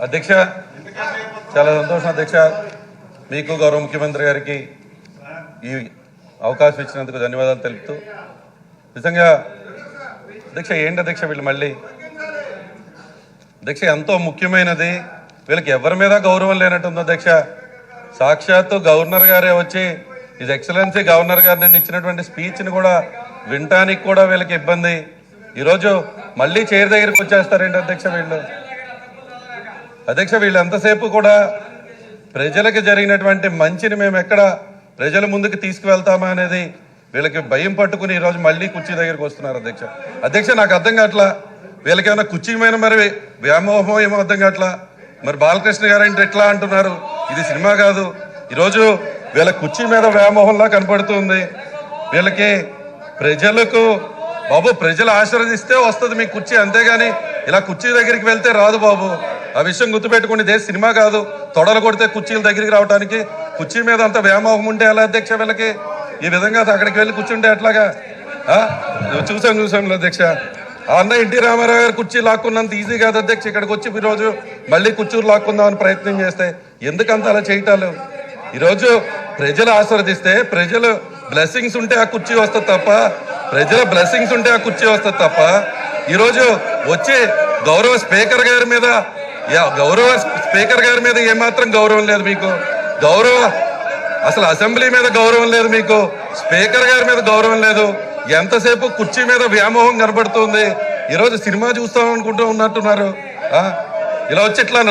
అధ్యక్ష, చాలా సంతోషం అధ్యక్ష. మీకు గౌరవ ముఖ్యమంత్రి గారికి ఈ అవకాశం ఇచ్చినందుకు ధన్యవాదాలు తెలుపుతూ, నిజంగా అధ్యక్ష ఏంటి అధ్యక్ష వీళ్ళు మళ్ళీ అధ్యక్ష ఎంతో ముఖ్యమైనది, వీళ్ళకి ఎవరి మీద గౌరవం లేనట్టుంది అధ్యక్ష. సాక్షాత్తు గవర్నర్ గారే వచ్చి హిజ్ ఎక్సలెన్సీ గవర్నర్ గారు నిన్న ఇచ్చినటువంటి స్పీచ్ని కూడా వినటానికి కూడా వీళ్ళకి ఇబ్బంది. ఈరోజు మళ్ళీ చైర్ దగ్గరికి వచ్చేస్తారేంటి అధ్యక్ష వీళ్ళు? అధ్యక్ష వీళ్ళు ఎంతసేపు కూడా ప్రజలకు జరిగినటువంటి మంచిని మేము ఎక్కడ ప్రజల ముందుకు తీసుకువెళ్తామా అనేది వీళ్ళకి భయం పట్టుకుని ఈరోజు మళ్ళీ కుర్చీ దగ్గరికి వస్తున్నారు అధ్యక్ష. అధ్యక్ష నాకు అర్థం కావట్లా, వీళ్ళకి ఏమైనా కుర్చీ మీద మరి వ్యామోహం ఏమో అర్థం కావట్లా. మరి బాలకృష్ణ గారు అంటే ఎట్లా అంటున్నారు? ఇది సినిమా కాదు. ఈరోజు వీళ్ళ కుర్చీ మీద వ్యామోహంలా కనపడుతుంది వీళ్ళకి. ప్రజలకు బాబు ప్రజలు ఆశీర్వదిస్తే వస్తుంది మీ కుర్చీ, అంతేగాని ఇలా కుర్చీ దగ్గరికి వెళ్తే రాదు బాబు. ఆ విషయం గుర్తుపెట్టుకుని, ఇదే సినిమా కాదు. తొడలు కొడితే కుర్చీల దగ్గరికి రావడానికి కుర్చీ మీద అంత వ్యామోహం ఉంటే ఎలా అధ్యక్ష వీళ్ళకి? ఈ విధంగా అక్కడికి వెళ్ళి కూర్చుంటే ఎట్లాగా? చూసాం అధ్యక్ష. ఆ అన్న ఎన్టీ రామారావు గారు కుర్చీ లాక్కున్నంత ఈజీ కాదు అధ్యక్ష. ఇక్కడికి వచ్చి ఈరోజు మళ్ళీ కుర్చీలు లాక్కుందామని ప్రయత్నం చేస్తే ఎందుకంత అలా చేయటాలు? ఈరోజు ప్రజలు ఆశీర్వదిస్తే, ప్రజలు బ్లెస్సింగ్స్ ఉంటే ఆ కుర్చీ వస్తుంది తప్ప, ప్రజల బ్లెస్సింగ్స్ ఉంటే ఆ కుర్చీ వస్తుంది తప్ప, ఈరోజు వచ్చి గౌరవ స్పీకర్ గారి మీద ఏమాత్రం గౌరవం లేదు మీకు. అసలు అసెంబ్లీ మీద గౌరవం లేదు మీకు, స్పీకర్ గారి మీద గౌరవం లేదు. ఎంతసేపు కుర్చీ మీద వ్యామోహం కనబడుతుంది. ఈరోజు సినిమా చూస్తాం అనుకుంటూ ఉన్నట్టున్నారు. ఇలా వచ్చి ఇట్లా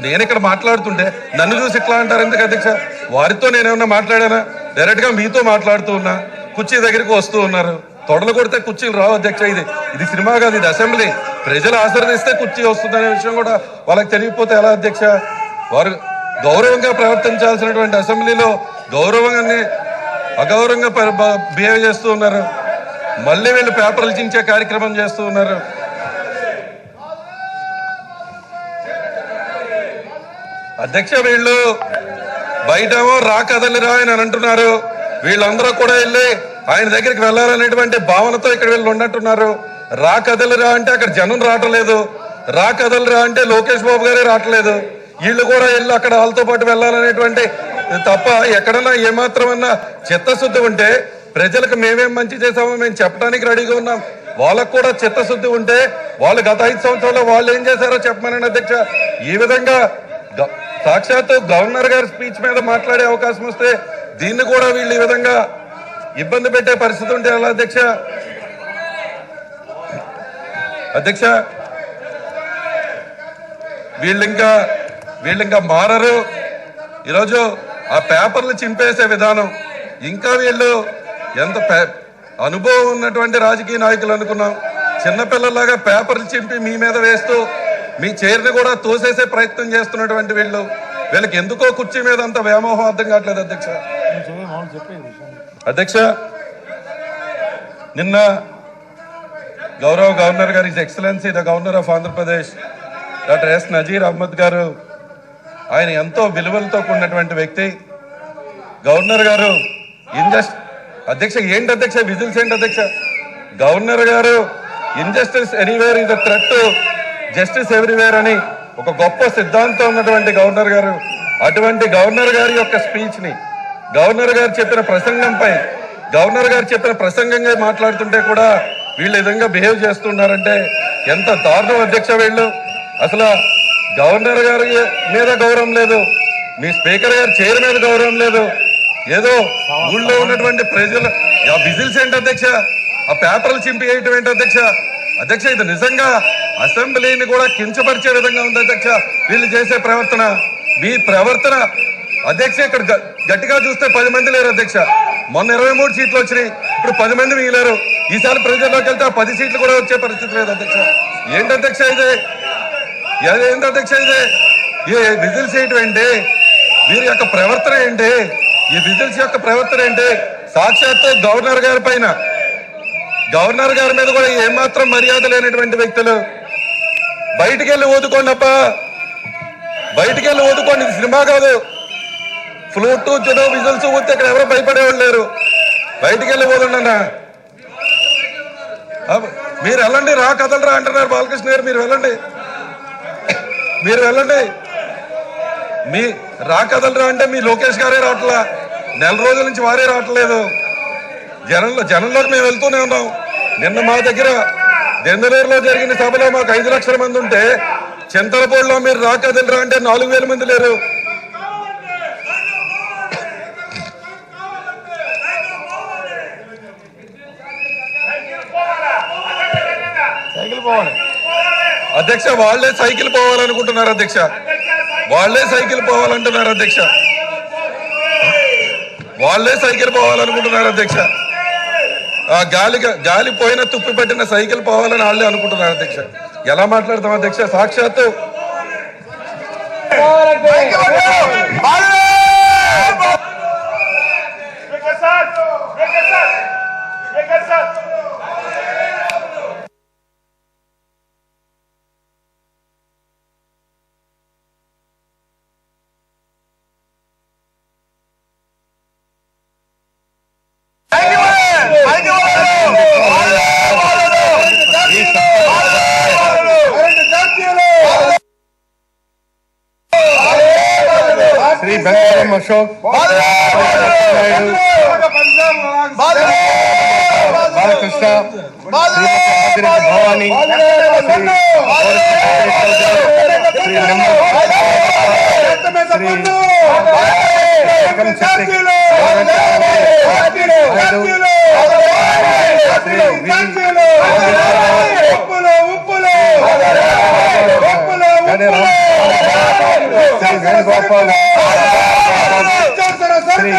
నేను ఇక్కడ మాట్లాడుతుంటే నన్ను చూసి ఇట్లా అంటారు ఎందుకు అధ్యక్ష? వారితో నేనేమన్నా మాట్లాడానా? డైరెక్ట్ గా మీతో మాట్లాడుతూ ఉన్నా, కుర్చీ దగ్గరికి వస్తూ ఉన్నారు. తొడలు కొడితే కుర్చీలు రావు అధ్యక్ష. ఇది సినిమా కాదు, ఇది అసెంబ్లీ. ప్రజలు ఆశీర్వదిస్తే కుర్చీ వస్తుందనే విషయం కూడా వాళ్ళకి తెలియకపోతే ఎలా అధ్యక్ష? వారు గౌరవంగా ప్రవర్తించాల్సినటువంటి అసెంబ్లీలో గౌరవంగానే అగౌరవంగా బిహేవ్ చేస్తూ ఉన్నారు. మళ్ళీ వీళ్ళు పేపర్లు చించే కార్యక్రమం చేస్తూ ఉన్నారు. అధ్యక్ష వీళ్ళు బయటేమో రా కదలిరా అని అంటున్నారు. వీళ్ళందరూ కూడా వెళ్ళి ఆయన దగ్గరికి వెళ్ళాలనేటువంటి భావనతో ఇక్కడ వీళ్ళు ఉన్నట్టున్నారు. రా కదలిరా అంటే అక్కడ జనం రావట్లేదు, రా కదలిరా అంటే లోకేష్ బాబు గారే రావట్లేదు. వీళ్ళు కూడా వెళ్ళి అక్కడ వాళ్ళతో పాటు వెళ్ళాలనేటువంటి తప్ప ఎక్కడన్నా ఏమాత్రమన్నా చిత్తశుద్ధి ఉంటే, ప్రజలకు మేమేం మంచి చేసామో మేము చెప్పడానికి రెడీగా ఉన్నాం. వాళ్ళకు కూడా చిత్తశుద్ధి ఉంటే వాళ్ళు గత 5 సంవత్సరాల్లో వాళ్ళు ఏం చేశారో చెప్పమనండి అధ్యక్ష. ఈ విధంగా సాక్షాత్తు గవర్నర్ గారి స్పీచ్ మీద మాట్లాడే అవకాశం వస్తే దీన్ని కూడా వీళ్ళు ఈ విధంగా ఇబ్బంది పెట్టే పరిస్థితి ఉంటే ఎలా అధ్యక్ష? అధ్యక్ష వీళ్ళింకా మారరు. ఈరోజు ఆ పేపర్లు చింపేసే విధానం, ఇంకా వీళ్ళు ఎంత అనుభవం ఉన్నటువంటి రాజకీయ నాయకులు అనుకున్నాం. చిన్నపిల్లలాగా పేపర్లు చింపి మీ మీద వేస్తూ మీ చైర్ని కూడా తోసేసే ప్రయత్నం చేస్తున్నటువంటి వీళ్ళకి ఎందుకో కుర్చీ మీద అంత వ్యామోహం అర్థం కావట్లేదు అధ్యక్ష. అధ్యక్ష నిన్న గౌరవ గవర్నర్ గారు, his excellency the governor of Andhra Pradesh doctor S Nazeer Ahmed గారు, ఆయన ఎంతో విలువలతో కూడినటువంటి వ్యక్తి. గవర్నర్ గారు అధ్యక్ష ఏంటి అధ్యక్ష విజిల్స్ ఏంటి అధ్యక్ష? గవర్నర్ గారు injustice anywhere is the threat to justice everywhere అని ఒక గొప్ప సిద్ధాంతం ఉన్నటువంటి గవర్నర్ గారు, అటువంటి గవర్నర్ గారి యొక్క స్పీచ్ ని, గవర్నర్ గారు చెప్పిన ప్రసంగంపై గవర్నర్ గారు చెప్పిన ప్రసంగంగా మాట్లాడుతుంటే కూడా వీళ్ళు విధంగా బిహేవ్ చేస్తున్నారంటే ఎంత దారుణం అధ్యక్ష. వీళ్ళు అసలు గవర్నర్ గారి మీద గౌరవం లేదు, మీ స్పీకర్ గారి చైర్ మీద గౌరవం లేదు. ఏదో ఊళ్ళో ఉన్నటువంటి ప్రజలు ఆ విజిల్స్ ఏంటి అధ్యక్ష? ఆ పేపర్లు చింపి వేయటం ఏంటి అధ్యక్ష? అధ్యక్ష ఇది నిజంగా అసెంబ్లీని కూడా కించపరిచే విధంగా ఉంది అధ్యక్ష వీళ్ళు చేసే ప్రవర్తన. మీ ప్రవర్తన అధ్యక్ష ఇక్కడ గట్టిగా చూస్తే 10 మంది లేరు అధ్యక్ష. మొన్న 23 సీట్లు వచ్చినాయి, ఇప్పుడు 10 మంది మిగిలారు. ఈసారి ప్రజల్లోకి వెళ్తే 10 సీట్లు కూడా వచ్చే పరిస్థితి లేదు అధ్యక్ష. ఏంటి అధ్యక్ష ఇది? ఏంటి అధ్యక్ష ఇది? ఈ విజిల్స్ ఏంటి? వీరి యొక్క ప్రవర్తన ఏంటి? ఈ విజిల్స్ యొక్క ప్రవర్తన ఏంటి? సాక్షాత్తు గవర్నర్ గారి పైన, గవర్నర్ గారి మీద కూడా ఏమాత్రం మర్యాద లేనటువంటి వ్యక్తులు బయటికి వెళ్ళి ఊదుకోండి బయటికి వెళ్ళి ఊదుకోండి. ఇది సినిమా కాదు. ఫ్లూట్ చెదో విజిల్స్ ఊతే ఇక్కడ ఎవరో భయపడేవాళ్ళు లేరు. బయటికి వెళ్ళి ఊదండి అన్న. మీరు వెళ్ళండి, రా కదలరా అంటున్నారు బాలకృష్ణ గారు. మీరు వెళ్ళండి, మీరు వెళ్ళండి. మీ రా కదలరా అంటే మీ లోకేష్ గారే రావట్లా, నెల రోజుల నుంచి వారే రావట్లేదు. జనంలోకి మేము వెళ్తూనే ఉన్నాం. నిన్న మా దగ్గర దెందలూరులో జరిగిన సభలో మాకు 5 లక్షల మంది ఉంటే చింతలపూడిలో మీరు రా కదలరా అంటే 4,000 మంది లేరు. అధ్యక్ష వాళ్లే సైకిల్ పోవాలనుకుంటున్నారు అధ్యక్ష, వాళ్లే సైకిల్ పోవాలంటున్నారు అధ్యక్ష, వాళ్లే సైకిల్ పోవాలనుకుంటున్నారు అధ్యక్ష. ఆ గాలి పోయిన తుప్పి పట్టిన సైకిల్ పోవాలని వాళ్ళే అనుకుంటున్నారు అధ్యక్ష. ఎలా మాట్లాడతాం అధ్యక్ష? సాక్షాత్తు శ్రీ బెంగళూరు అశోక్ బాలకృష్ణ, భవానీ, శ్రీ వేణుగోపాల్, శ్రీ